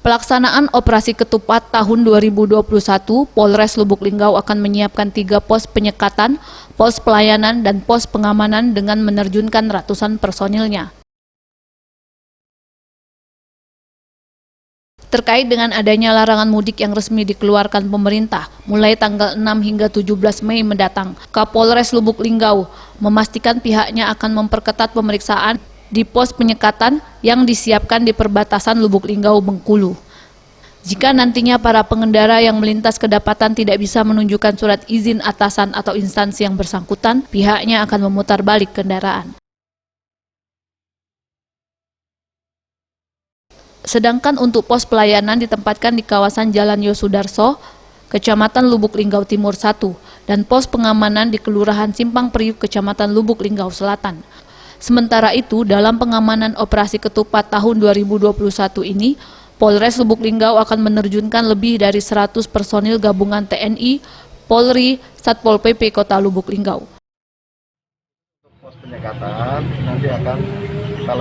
Pelaksanaan Operasi Ketupat tahun 2021, Polres Lubuk Linggau akan menyiapkan 3 pos penyekatan, pos pelayanan, dan pos pengamanan dengan menerjunkan ratusan personilnya. Terkait dengan adanya larangan mudik yang resmi dikeluarkan pemerintah mulai tanggal 6 hingga 17 Mei mendatang, Kapolres Lubuk Linggau memastikan pihaknya akan memperketat pemeriksaan di pos penyekatan yang disiapkan di perbatasan Lubuk Linggau Bengkulu. Jika nantinya para pengendara yang melintas kedapatan tidak bisa menunjukkan surat izin atasan atau instansi yang bersangkutan, pihaknya akan memutar balik kendaraan. Sedangkan untuk pos pelayanan ditempatkan di kawasan Jalan Yosudarso, Kecamatan Lubuk Linggau Timur 1, dan pos pengamanan di Kelurahan Simpang Priuk, Kecamatan Lubuk Linggau Selatan. Sementara itu, dalam pengamanan Operasi Ketupat tahun 2021 ini, Polres Lubuk Linggau akan menerjunkan lebih dari 100 personil gabungan TNI, Polri, Satpol PP Kota Lubuk Linggau. Pos penyekatan nanti akan kita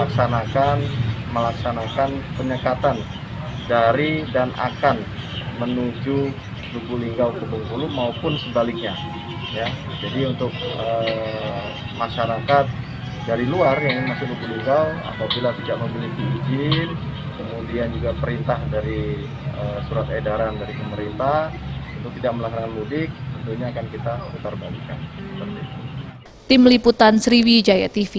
melaksanakan penyekatan dari dan akan menuju Lubuk Linggau ke Bengkulu maupun sebaliknya. Ya, jadi untuk masyarakat dari luar yang masuk Lubuk Linggau apabila tidak memiliki izin, kemudian juga perintah dari surat edaran dari pemerintah untuk tidak melaksanakan mudik, tentunya akan kita putar balikan. Tim Liputan Sriwijaya TV.